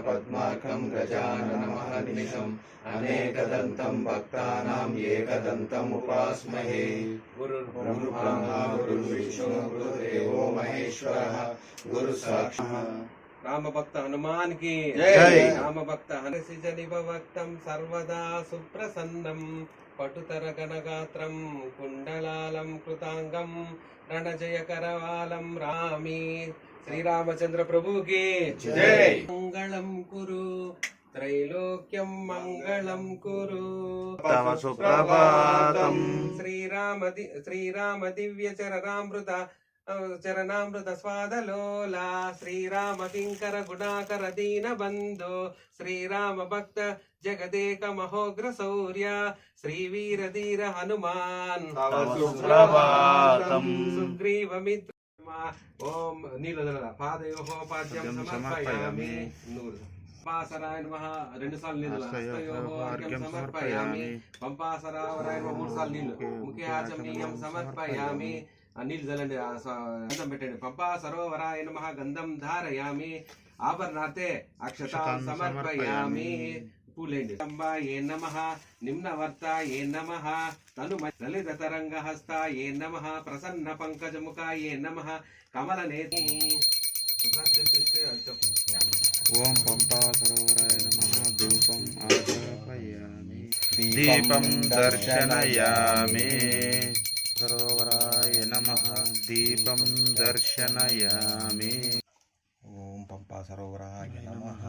पद्मार्कं गजाननमहर्निशम् अनेकदन्तं भक्तानां एकदन्तम् उपास्महे। गुरुर्ब्रह्मा गुरुर्विष्णु गुरुर्देवो महेश्वरः गुरुसाक्षात्। राम भक्त हनुमान की जय। राम भक्त हनुसिजनिभक्तं सर्वदा सुप्रसन्नं पटुतर गणगात्रं कुण्डलालं कृतांगं रणजय करवालं रामी। श्री रामचंद्र प्रभु की जय। मंगलम कुरु त्रैलोक्यं मंगलम कुरु तव सुप्रभातम्। श्रीराम दिव्य चरणामृत स्वादलोला श्रीराम किंकर गुणाकर दीन बंधो श्रीराम भक्त जगदेक महोग्र शौर्य श्रीवीर धीर हनुमान तव सुप्रभातम्। सुग्रीव मित्र ओम नीलदला पादयोः पाद्यं समर्पयामि। పంపాసరాయ నమః 2 సార్లు నీళ్ళు హస్తయోః అర్ఘ్యం సమర్పయామి। పంపాసరావరాయ నమః 3 సార్లు నీళ్ళు ముఖ్యాచమనీయం సమర్పయామి। నీళ్ళు చల్లండి గంధం పెట్టండి। పంపా సరోవరాయ నమః గంధం ధారయామి। ఆభరణార్థే అక్షతాం సమర్పయామి। పూలేండి అంబాయే నమః నిమ్నవర్తాయే నమః తను లలిత తరంగ హస్తాయే నమః ప్రసన్న పంకజముఖాయే నమః కమలనేతి। ఓం పంపా సరోవరాయ నమః ధూపం ఆగ్రాపయామి దీపం దర్శనయామి సరోవరాయ నమః దీపం దర్శనయామి। ఓం పంపా సరోవరాయ నమః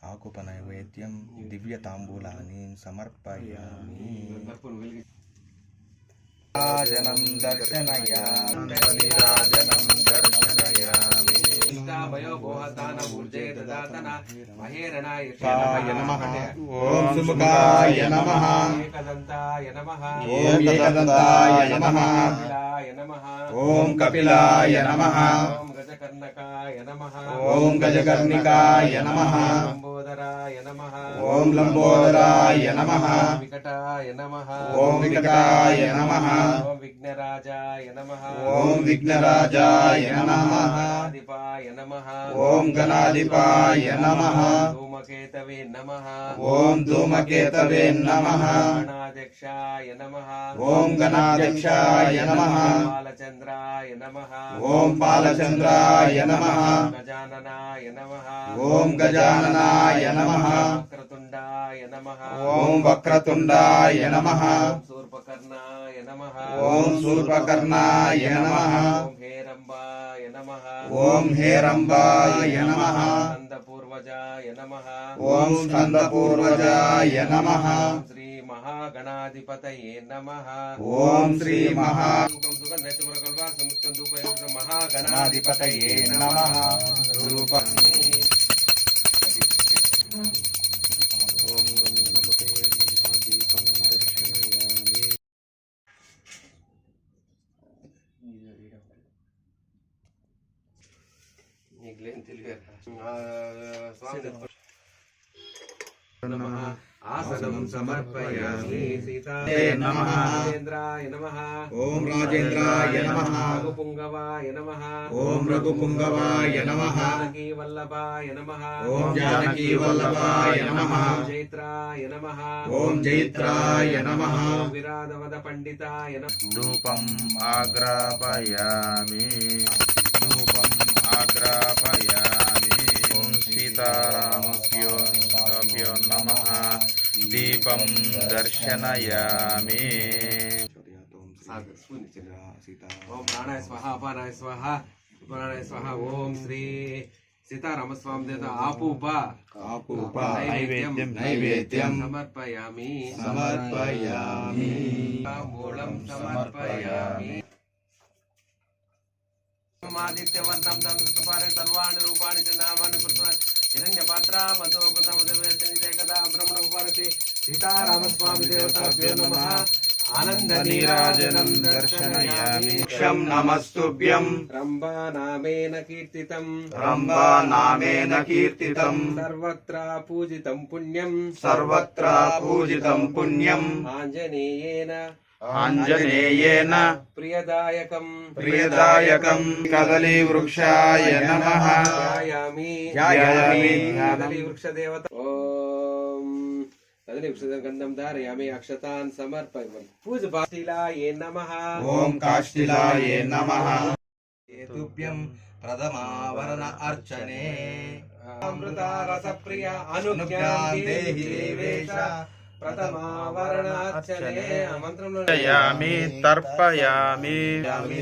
ఆకుప నైవేద్యం దివ్య తాంబూలాన్ని సమర్పయామి। రాజనం దర్శనయామి రాజనం దర్శనయామి। మహేరణాయ నమః ఓం సుముఖాయ నమః ఏకదంతాయ నమః ఓం ఏకదంతాయ నమః ఓం కపిలాయ నమః ఓం గజకర్ణకాయ నమః ఓం గజకర్ణికాయ నమః లంబోదరాయ నమః ఓం లంబోదరాయ నమః వికటాయ నమః ఓం వికటాయ నమః ఓం విఘ్నరాజాయ నమః ఓం విఘ్నరాజాయ నమః గణాధిపాయ నమః ఓం గణాధిపాయ నమః ధూమకేతవే నమః ఓం ధూమకేతవే నమః గణాధ్యక్షాయ నమః ఓం గణాధ్యక్షాయ నమః బాలచంద్రాయ నమః ఓం బాలచంద్రాయ నమః గజాననాయ నమః ఓం గజాననాయ నమః వక్రతుండాయ నమః ఓం వక్రతుండాయ నమః ఓం శూర్పకర్ణాయ నమః ఓం శూర్పకర్ణాయ నమః ఓం హేరంబాయ నమః ఓం హేరంబాయ నమః స్కందపూర్వజాయ నమః ఓం స్కందపూర్వజాయ నమః ఓం శ్రీ మహాగణాధిపతయే నమః ఓం శ్రీ మహాగణాధిపతయే నమః ఓం గం గణపతయే నమః దీపం దర్శనయామి। ఆసనం సమర్పయామి। సీతాయ నమః రాజేంద్రాయ నమః ఓం రాజేంద్రాయ నమః రఘుపుంగవాయ నమః ఓం రఘుపుంగవాయ నమః జానకీ వల్లభాయ నమః ఓం జానకీ వల్లభాయ నమః జైత్రాయ నమః ఓం జైత్రాయ నమః విరాధవద పండితాయ నమః ధూపం ఆగ్రాపయామి ధూపం ఆగ్రాపయామి। ఓం సీతారామస్యో నమః దీపం దర్శనయామి। ఓం ప్రాణాయ స్వాహ అపానాయ స్వాహ ప్రాణాయ స్వాహ। ఓం శ్రీ సీతారామస్వామి దేవత ఆపూప నైవేద్యం సమర్పయామి సమర్పయామి మూలం సమర్పయామి। ఆదిత్యవర్ణం సంస్కృతపారే సర్వాణి రూపాణి చ నామాని కృత్వా హిరణ్యపాత్ర మధోపదమదేకదా బ్రహ్మణ ఉపరతి సీతారామస్వామి దేవతాభ్యో నమః। ఆనంద నీరాజనం దర్శనయామి। క్షం నమస్తుభ్యం రంభా నామేన కీర్తితం రంభా నామేన కీర్తితం సర్వత్ర పూజితం పుణ్యం సర్వత్ర పూజితం పుణ్యం ఆంజనేయేన ఆంజనేయేన ప్రియదాయకం ప్రియదాయకం కదలీవృక్షాయ నమః ధ్యాయామి ధ్యాయామి. కదలీ వృక్షదేవత ఓం కదలీ వృక్షగంధం ధారయామి అక్షతాన్ సమర్పయామి పూజ బాసిలాయే నమః ఓం కాష్టిలాయే నమః తుభ్యం ప్రథమావరణ అర్చనే అమృత రసప్రియ అనుజ్ఞాం దేహి దేవేశ ప్రథమావరణార్చనే మంత్రంలో పూజయామి తర్పయామి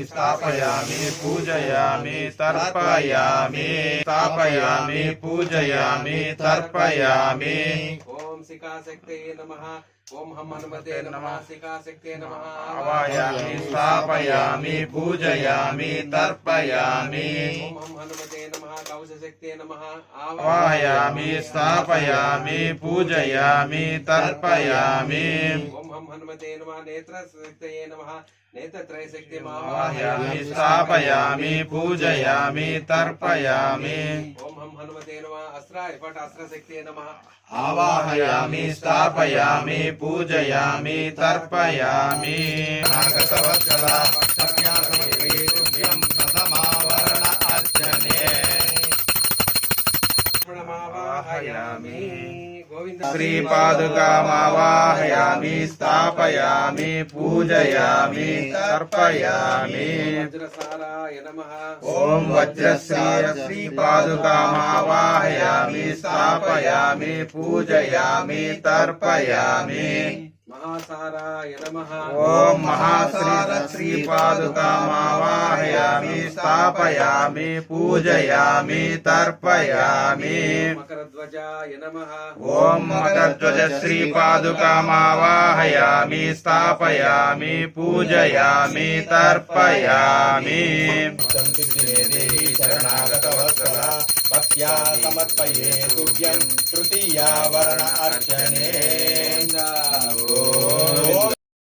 స్థాపయామి పూజయామి తర్పయామి స్థాపయామి పూజయామి తర్పయామి ఓం శిఖాశక్తే నమః ఓం హం హనుమతే నమః శిఖాశక్తే నమః ఆవాయామి స్థాపయామి పూజయామి తర్పయామి ఓం హం హనుమతే నమః కవచశక్తే నమః ఆవాయామి స్థాపయామి పూజయామి తర్పయామి ఓం హం హనుమతే నమః నేత్రశక్తే నమః నేత్రత్రయశక్తి ఆవాయామి స్థాపయామి పూజయామి తర్పయామి ఓం హం హనుమతే నమః అస్త్రాయ పట అస్త్రశక్తే నమః ఆవాహయామి స్థాపయామి పూజయామి తర్పయామి నాగసవత్సల సత్యా సమర్పయే తుభ్యం ప్రథమావరణ అర్చనే ప్రణమావాహయామి గోవింద శ్రీపాదుకామావాహయామి స్థాపయామి పూజయామి తర్పయామి వజ్రసారాయ నమః ఓం శ్రీపాదుకామావాహయామి స్థాపయామి పూజయామి తర్పయామి మహాసారాయ నమః ఓం శ్రీపాదుకామావాహయామి స్థాపయామి పూజయామి తర్పయామి మకరధ్వజాయ నమః ఓం మకరధ్వజ శ్రీపాదుకామావాహయామి స్థాపయామి పూజయామి తర్పయామి శరణాగతవత్సల సత్యా సమర్పయే తుభ్యం తృతీయావరణ అర్చనే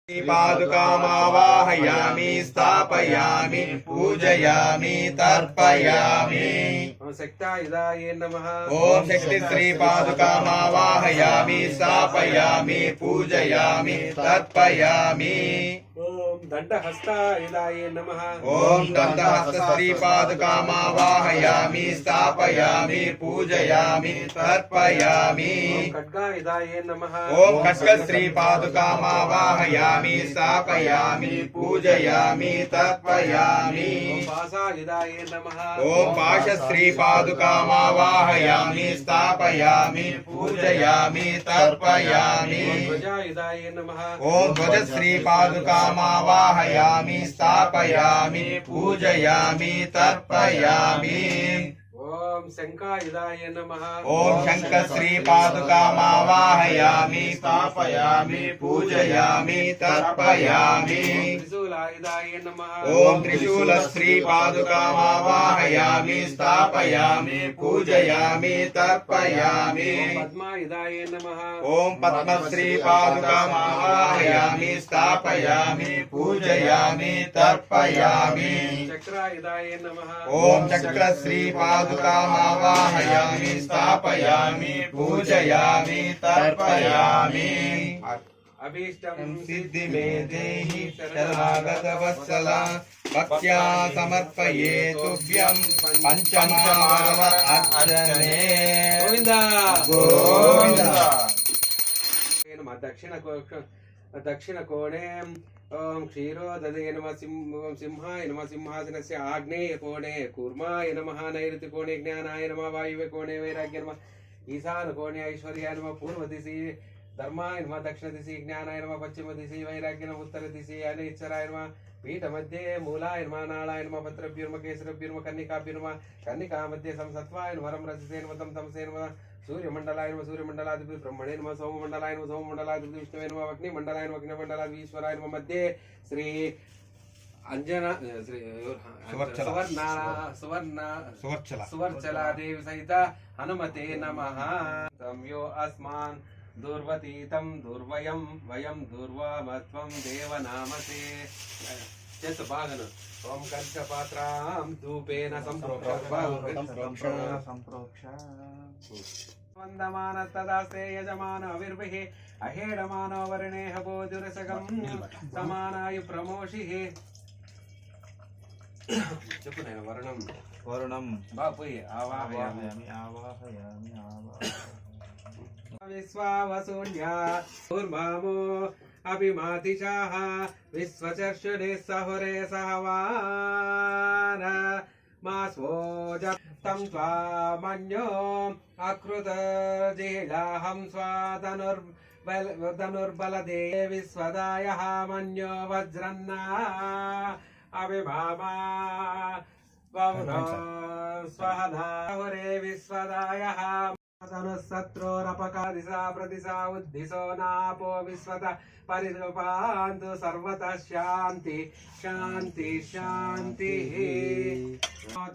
శ్రీపాదుకామావాహయామి స్థాపయామి పూజయామి తర్పయామి ఓం శక్తాయుధాయ నమః ఓం శక్తి శ్రీపాదుకామావాహయామి స్థాపయామి పూజయామి తర్పయామి ఓం దండహస్తాయుధాయ నమః ఓం దండహస్త శ్రీపాదుకామావాహయామి స్థాపయామి పూజయామి తర్పయామి ఓం ఖడ్గాయుధాయ నమః ఓం ఖడ్గ శ్రీపాదుకామావాహయామి స్థాపయామి పూజయామి తర్పయామి ఓం పాశాయుధాయ నమః ఓం పాశ శ్రీపాదుకామావాహయామి స్థాపయామి పూజయామి తర్పయామి ఓం ధ్వజాయుధాయ నమః ఓం ధ్వజ శ్రీపాదుకామావాహయామి స్థాపయామి పూజయామి తర్పయామి ఓం శంఖాయుధాయ నమః ఓం శంఖ శ్రీపాదుకామావాహయామి స్థాపయామి పూజయామి తర్పయామి త్రిశూలాయుధాయ నమః ఓం త్రిశూల శ్రీపాదుకామావాహయామి స్థాపయామి పూజయామి తర్పయామి పద్మాయుధాయ నమః ఓం పద్మ శ్రీపాదుకామావాహయామి స్థాపయామి పూజయామి తర్పయామి చక్రాయుధాయ నమః ఓం చక్ర శ్రీపాదుకామావాహయామి స్థాపయామి పూజయామి తర్పయామి అభీష్టం సిద్ధి మే దేహి శరణాగతవత్సల భక్త్యా సమర్పయే తుభ్యం పంచమావరణ అర్చనే గోవిందా గోవిందా. మా దక్షిణ కోణే ఓం క్షీరోదదే నమ సింహాయ నమ సింహాసనస్య ఆగ్నేయ కోణే కూర్మాయ నమః నైరుతి కోణే జ్ఞానాయ నమ వాయువ్య కోణే వైరాగ్య నమ ఈశాన కోణే ఐశ్వర్యాయ నమ పూర్వ దిశి ధర్మాయ నమ దక్షిణ దిశి జ్ఞానాయ నమ పశ్చిమ దిశి వైరాగ్య నమ ఉత్తర దిశి అనేశ్వరాయ నమ పీఠ మధ్యే మూలాయ నమ నాళాయ నమ పత్రభ్యుర్మ కేసరభ్యుర్మ కన్నికాభ్యుర్మ కన్నికా మధ్య సంసత్వాయ నమ వరం రజసే నమ తం తమసే నమ సూర్యమండలాయ నమ సూర్యమండలాధిపతి బ్రహ్మణే నమ సోమమండలాయ నమ సోమమండలాధిపతి విష్ణువే నమ అగ్నిమండలాయ నమ అగ్నిమండలాధిపతి ఈశ్వరాయ నమ మధ్యే శ్రీ అంజన శ్రీ సువర్చలా దేవి సహిత హనుమతే నమః తమ్యో అస్మాన్ దుర్వతీతం దుర్వయం వయం దుర్వామత్వం దేవనామతే చేత బాగను ఓం కంచ పాత్రాం ధూపేన సంప్రోక్ష వందమానస్తదాస్తే యజమానో విర్భిః అహేడమానో వరుణేహ భోజురసగం సమానాయు ప్రమోషిః. చెప్పు నేను వరుణం వరుణం బాపుయ్ ఆవాహయామి ఆవాహయామి విశ్వావసూన్యా ఊర్మామో అభిమాతిషాః విశ్వచర్షుడే సహురే సహవాన మాస్వోజప్తం స్వామన్యో అకృతజిలాహం స్వాధనుర్బలదే విశ్వదాయః మన్యో వజ్రన్నా అభిమామా వౌనో స్వహనా హురే విశ్వదాయః శత్రోరపకాదిశా ప్రతిశా ఉద్దిశో నాపో విశ్వత పరిరూపాంతు సర్వతః శాంతి శాంతి శాంతి.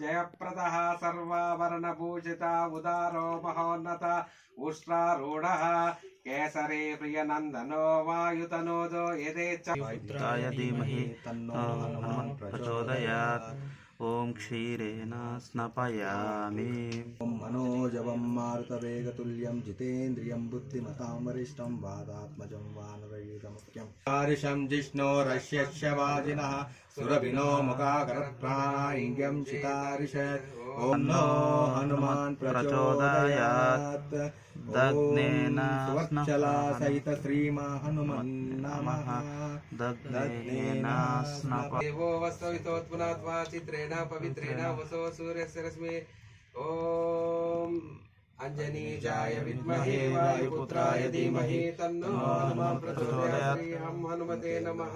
జయప్రదః సర్వాభరణభూషిత ఉదారో మహోన్నత ఉష్ట్రారూఢః కేసరే ప్రియనందనో వాయుతనోదో యథేచ్ఛ పుత్రాయ ధీమహి తన్నో హనుమన్ ప్రచోదయాత్. ఓం క్షీరేణ స్నపయామి. ఓం మనోజవం మారుతవేగతుల్యం జితేంద్రియం బుద్ధిమతాం వరిష్టం వాదాత్మజం వానరయుతముఖ్యం హారిషం జిష్ణోరస్యస్య వాజినః సురభినో ముఖాకరప్రాణాయింగ్యం చితారిషత్. ఓం నో హనుమాన్ ప్రచోదయాత్. దగ్నేన సువచ్చలా సహిత శ్రీమా హనుమన్ నమః. దగ్నేన స్నప. దేవో వస్తవితోత్పునాత్వా చిత్రేణ పవిత్రేణ వసో సూర్యస్య రశ్మి. ఓం అంజనీజాయ విద్మహే వాయుపుత్రాయ ధీమహి తన్నో హనుమాన్ ప్రచోదయాత్. శ్రీ హనుమతే నమః.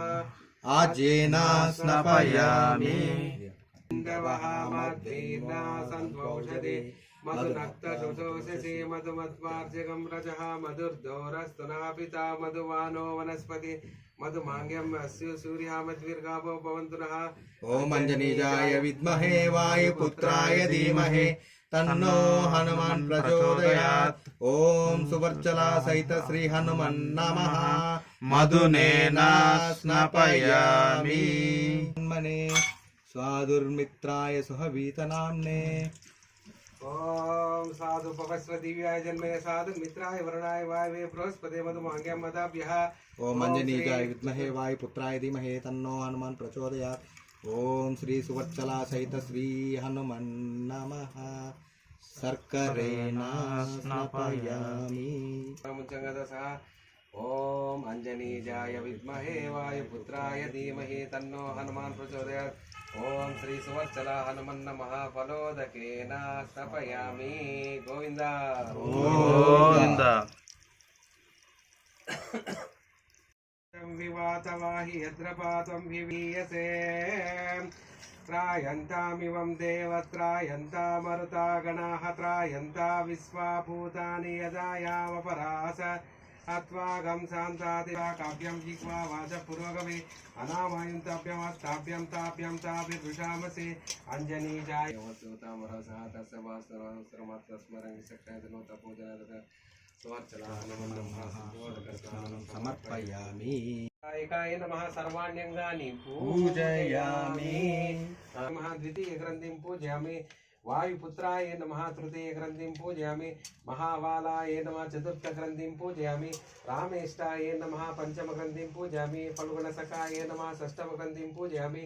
ఆజ్యేన స్నపయామి. ఇంద్రవహామద్వీర్నా సంధ్వౌషధే మధునక్తశోషసి మధుమత్వార్జగం రజః మధుర్దోరస్తునా పితా మధువానో వనస్పతి మధుమాంగ్యం అస్యు సూర్యామద్విర్గావో భవంతు నః. ఓం అంజనీజాయ విద్మహే వాయుపుత్రాయ ధీమహి తన్నో హనుమాన్ ప్రచోదయాత్. ఓం సువర్చలా సహిత శ్రీ హనుమన్ నమః. మధునేన స్నపయామి. మనే స్వాదుర్మిత్రాయ సుహవీతనామ్నే. ఓం సాధు పవస్వ దివ్యాయ జన్మే సాధు మిత్రాయ వరుణాయ వాయవే బృహస్పతే మధుమాంగ్యం మదాభ్యః. ఓం అంజనీజాయ విద్మహే వాయుపుత్రాయ ధీమహి తన్నో హనుమాన్ ప్రచోదయాత్. ఓం శ్రీ సువర్చలా సహిత శ్రీ హనుమన్ నమః. సర్కరేణ స్నపయామి. ముంచంగదసః. ఓం అంజనీజాయ విద్మహే వాయుపుత్రాయ ధీమహి తన్నో హనుమాన్ ప్రచోదయాత్. ఓం శ్రీ సువర్చల హనుమన్ నమః. ఫలోదకేన స్నపయామి. గోవింద గోవింద. వివాతవాహి యద్రపాతం వివీయసే త్రాయంతామివం దేవత్రాయంతామరుతా గణాః త్రాయంతా విశ్వాభూతాని యదాయామపరాస అత్వాగం శాంతాదివా కావ్యం జిహ్వా వాచ పురోగమే అనామాయం తాభ్యం తాభ్యం తాభిర్వృషామసే. అంజనీజాయ వసూతామరసః తస్య వాస్తరమాత్రస్మరణి సక్షాయతనో తపోజనద సువర్చలా హనుమన్ నమః. సమర్పయామి. ఏకాయ నమః. సర్వాణ్యంగాని పూజయామి. నమః. ద్వితీయ గ్రంథిం పూజయామి. వాయుపుత్రాయ నమః. తృతీయ గ్రంథిం పూజయామి. మహావాలాయ నమః. చతుర్థ గ్రంథిం పూజయామి. రామేష్టాయ నమః. పంచమ గ్రంథిం పూజయామి. ఫల్గుణసఖాయ నమః. షష్టమ గ్రంథిం పూజయామి.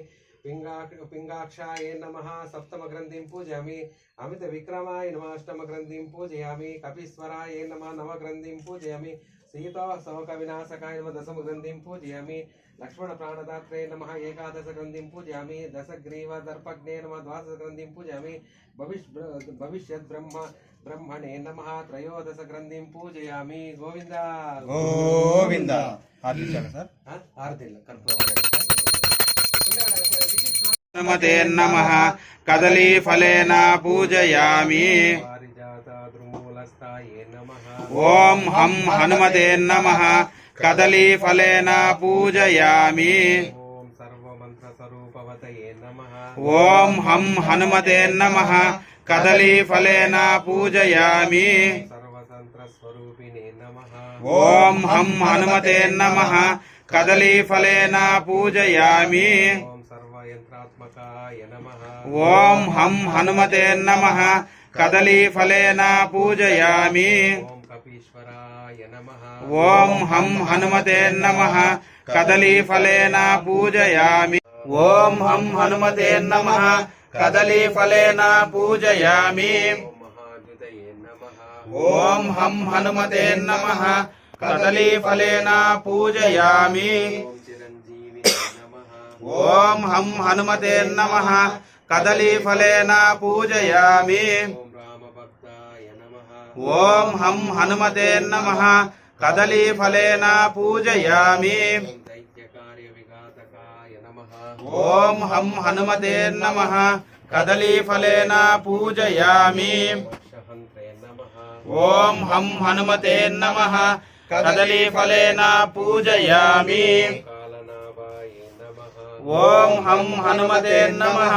పింగాక్షాయ నమః. సప్తమ గ్రంథిం పూజయామి. అమిత విక్రమాయ నమః. అష్టమ గ్రంథిం పూజయామి. కపీశ్వరాయ నమః. నవ గ్రంథిం పూజయామి. సీతా శోక వినాశకాయ నమః. దశమ గ్రంథిం పూజయామి. లక్ష్మణ ప్రాణదాత్రే నమః. ఏకాదశ గ్రంథిం పూజయామి. దశగ్రీవ దర్పజ్ఞే నమః. ద్వాదశ గ్రంథిం పూజయామి. భవిష్యత్ బ్రహ్మణే నమః. త్రయోదశ గ్రంథిం పూజయామి. గోవింద గోవింద. ఆర్తిల్ హనుమతే నమః. కదలీఫలేన పూజయామి. పారిజాతాద్రుమూలస్థాయే నమః. ఓం హం హనుమతే నమః. కదలీఫలేన పూజయామి. ఓం సర్వమంత్రస్వరూపవతయే నమః. ఓం హం హనుమతే నమః. కదలీఫలేన పూజయామి. సర్వతంత్రస్వరూపిణే నమః. ఓం హం హనుమతే నమః. కదలీఫలేన పూజయామి. ఓం సర్వయంత్రాత్మకాయ నమః. ఓం హం హనుమతే నమః. कदलीफलेन पूजयामि ఓం కపీశ్వరాయ నమః ఓం హం హనుమతే నమః కదలీఫలేన పూజయామి ఓం హం హనుమతే నమః కదలీఫలేన పూజయామి ఓం మహాద్యుతయే నమః ఓం హం హనుమతే నమః కదలీఫలేన పూజయామి ఓం చిరంజీవి నమః ఓం హం హనుమతే నమః కదలీఫలేన పూజయామి ఓం రామభక్తాయ నమః ఓం హం హనుమతే నమః కదలీఫలేన పూజయామి ఓం దైత్యకార్య విఘాతకాయ నమః ఓం హం హనుమతే నమః కదలీఫలేన పూజయామి మోక్షహంత్రే నమః ఓం హం హనుమతే నమః కదలీఫలేన పూజయామి కాలనాభాయ నమః ఓం హం హనుమతే నమః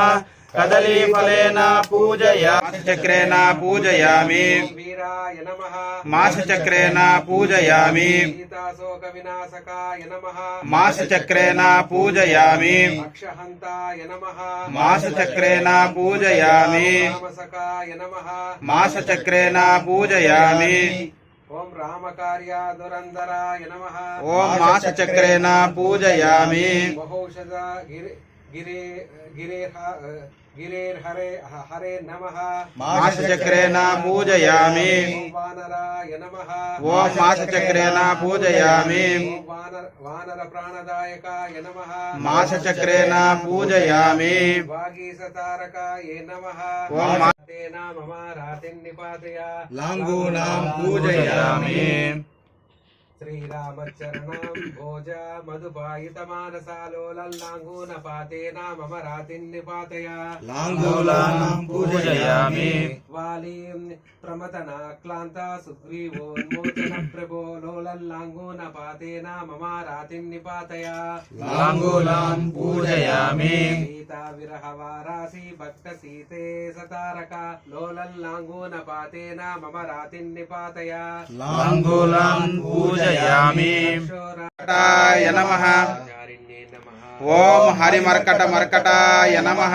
కదలీఫలేన పూజయామి చక్రేణ పూజయామి వీరాయ నమః మాసచక్రేణ పూజయామి సీతాశోక వినాశకాయ నమః మాసచక్రేణ పూజయామి అక్షహంతాయ నమః మాసచక్రేణ పూజయామి రామసకాయ నమః మాసచక్రేణ పూజయామి ఓం రామకార్య దురంధరాయ నమః ఓం మాసచక్రేణ పూజయామి బహౌషధ గిరేర్హరే హరే నమః మాసచక్రేణ పూజయామి ఓం వానరాయ నమః ఓం మాసచక్రేణ పూజయామి వానర ప్రాణదాయకాయ నమః మాసచక్రేణ పూజయామి వాగీసతారకాయ నమః ఓం మా- తేనా మమ రాతిన్నిపాతయ లాంగూనాం పూజయామి శ్రీరామచరణం భోజ మధుపాయితమానసాలోలల్లాంగూనపాతేన మమ రాతిన్నిపాతయ లాంగూలానాం పూజయామి వాలీం ప్రమతనాక్లాంత సుగ్రీవోన్మోచన ప్రభో లోలల్లాంగూనపాతేన మమ రాతిన్నిపాతయ లాంగూలాన్ పూజయామి సీతా విరహవారాసి భక్త సీతే సతారక లోలల్లాంగూనపాతేన మమ రాతిన్నిపాతయ లాంగూలాన్ పూజయామి మర్కటాయ నమః చారిణ్యే నమః ఓం హరిమర్కట మర్కటాయ నమః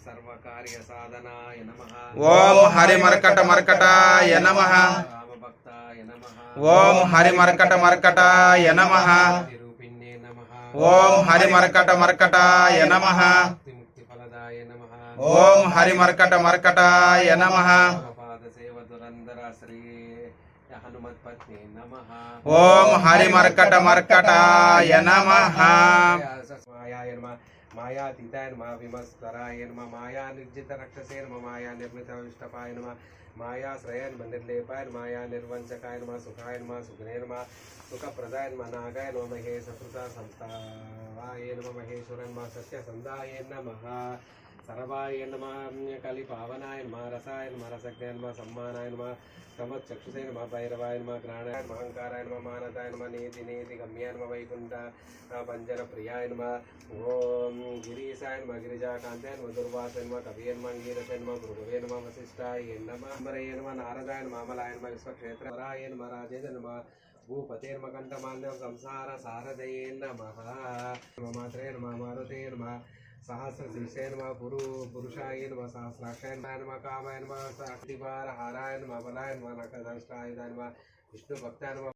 సర్వకార్య సాధనాయ నమః ఓం హరిమర్కట మర్కటాయ నమః రామభక్తాయ నమః ఓం హరిమర్కట మర్కటాయ నమః నిరూపిణ్యే నమః ఓం హరిమర్కట మర్కటాయ నమః ముక్తి ఫలదాయ నమః ఓం హరిమర్కట మర్కటాయ నమః పాద సేవ దురంధర శ్రీ హనుమత్పత్ని నమః ఓం హరిమర్కట మర్కటాయ నమః మాయాయ నమః మాయాతీతాయ నమః విమస్తరాయ నమః మాయా నిర్జిత రక్షసే నమః మాయా నిర్మిత విష్టపాయ నమః మాయాశ్రయాయ నమః నిర్లేపాయ నమః మాయా నిర్వంచకాయ నమః సుఖాయ నమః సుఖనే నమః సుఖప్రదాయ నమః నాగాయ నమః మహేశ సృత సంస్థాయ నమః మహేశ్వర నమః సత్యసంధాయ నమః సర్వాయ నమః కలిపావనాయ నమః రసాయ నమః రసజ్ఞాయ నమః సమ్మానాయ నమః సమచక్షుషే నమః భైరవాయ నమః జ్ఞానాయ నమః అహంకారాయ నమః మానతాయ నమః నీతి నీతి గమ్యాయ నమః వైకుంఠ పంజర ప్రియాయ నమః ఓం గిరీశాయ నమః గిరిజాకాంతాయ నమః దుర్వాసాయ నమః కవియ నమః అంగీరసాయ నమః భృగవే నమః వశిష్ఠాయ నమః అంబరయ నమః నారదాయ నమః అమలాయ నమః విశ్వక్షేత్రాయ నమః రాజేంద్ర నమః భూపతే నమః కంఠమాల్యం సంసార సారదయే నమః మాత్రే నమః మారుతే నమః सहस्रशीर्षे नमः पुरुषाय नमः सहस्राक्षाय नमः कामाय नमः शक्तिभारहाराय नमः बलाय नमः नखदंष्टाय नमः विष्णुभक्ताय नमः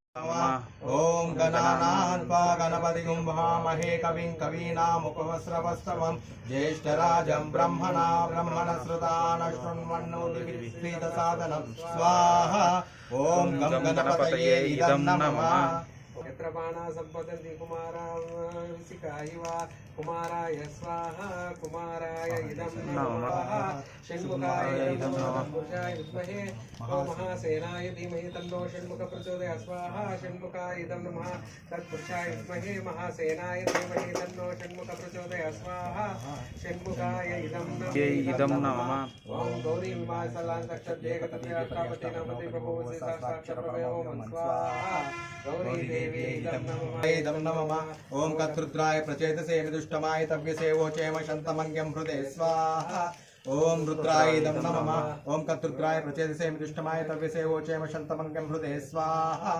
ఓం గణానాన్పా గణపతిం మహామహే కవిం కవీనాముపవస్రవస్తవం జ్యేష్ఠరాజం బ్రహ్మణా బ్రహ్మణస్రుతాన శృణ్వన్నోదివిశ్రీత సాధనం స్వాహ ఓం గం గణపతయే ఇదం నమః यत्र बाणा सम्पतन्ति कुमाराय वा कुमाराय स्वाहा कुमाराय इदं नमः षण्मुखाय इदं नमः पुरुषाय विद्महे महासेनाय धीमहि तन्नो षण्मुख प्रचोदयात् स्वाहा षण्मुखाय इदं नमः तत्पुरुषाय विद्महे महासेनाय धीमहि तन्नो षण्मुख प्रचोदयात् स्वाहा षण्मुखाय इदं नमः ओम गौरी विमासलान्तक्षद्येकतद्यात्रापते नमते प्रभो साक्षात्प्रभो स्वाहा गौरी देवी इदं नमः ओम कत्रुद्राय प्रचेतसे दुष्टमाय तव्यसे वोचेम शन्तमङ्ग्यं हृदे स्वाहा ओम रुद्राय इदं नमः ओम कत्रुद्राय प्रचेतसे दुष्टमाय तव्यसे वोचेम शन्तमङ्ग्यं हृदे स्वाहा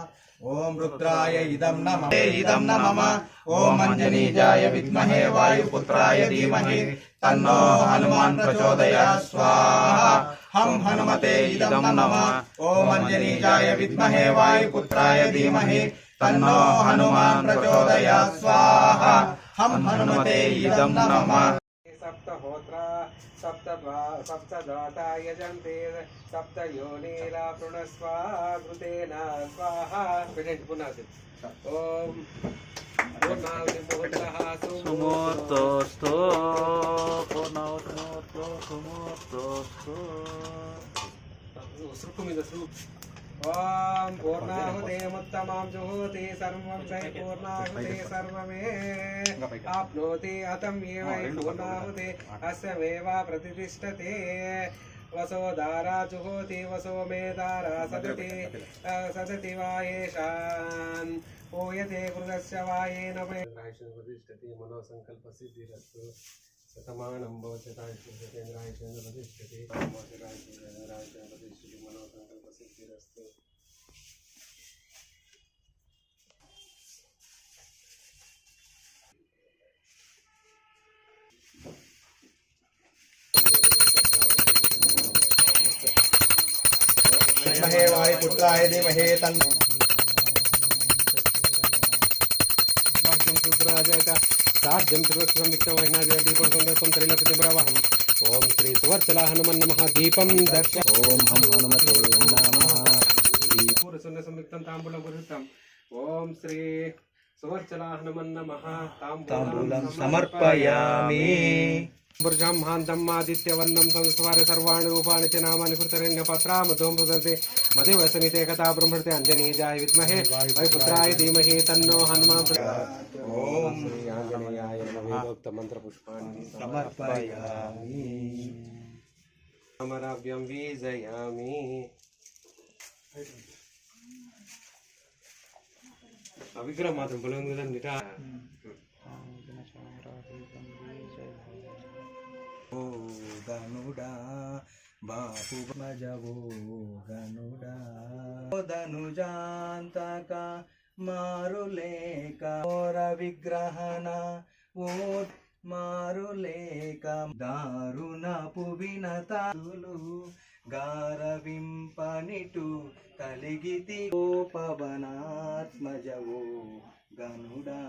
ओम रुद्राय इदं नमः ओम अंजनीजाय विद्महे वायुपुत्राय धीमहि तन्नो हनुमान् प्रचोदयात् स्वाहा హం హనుమతే ఇదం నమః ఓం అంజనీజాయ విద్మహే వాయుపుత్రాయ ధీమహి తన్నో హనుమాన్ ప్రచోదయాత్ స్వాహా హం హనుమతే ఇదం నమః सप्तहोत्रा सप्तदाता यजन्ते सप्त योनिरा प्रणस्वा घृतेन स्वाहा पुनः ओम पूर्णाहुतिमुहूर्तः सुमुहूर्तोऽस्तु पूर्णाहुतिमुहूर्तो सुमुहूर्तोऽस्तु ओम पूर्णाहुतिमुत्तमां जुहोति सर्वं वै पूर्णाहुति सर्वमे आप्नोति अतं ये वै पूर्णाहुति अस्यमेव प्रतिष्ठते वसोदारा जुहोति वसो मे दारा सदति वायेषान् पूयते कृतस्य वायेन प्रतिष्ठति मनोसङ्कल्पसिद्धिरस्तु शतमानं भवत्यतायुष्येन्द्रायुषेन्द्र प्रतिष्ठति प्रतिष्ठति मनोसङ्कल्पसिद्धिरस्तु विद्महे वायुपुत्राय धीमहि तन्नो साध्यं त्रिवत्समिक्तमहिनादीपं सन्दर्भं त्रिलक्ष्मीप्रवाहम् ओम श्री सुवर्चला हनुमन् नमः दीपं दर्श ओम हम हनुमते नमः पूर्वसुन्नसंयुक्तं ताम्बूलपुरुषम् ओम श्री सुवर्चला हनुमन् नमः ताम्बूलं समर्पयामि बुर्जां महान्तं आदित्यवर्णं संस्वार सर्वाणि रूपाणि च नामानि कृतरण्यपात्रामधुं प्रदते मदिवसनिते कथा ब्रह्मणे अंजनीजाय विद्महे वायुपुत्राय धीमहि तन्नो हनुमान् ओम श्री आंजनेयाय नमः वेदोक्त मंत्रपुष्पाणि समर्पयामि समराभ्यं वीजयामि विग्रह मात्रं बलवन्तं निटा ओ गनुडा बापु मजवो गनुडा धनुजांतक मारुलेका ओर विग्रहण ओ मारुलेక దారుణపు వినతాలు గారవింపనిటు కలిగితి ఓ పవనాత్మజవో గనుడా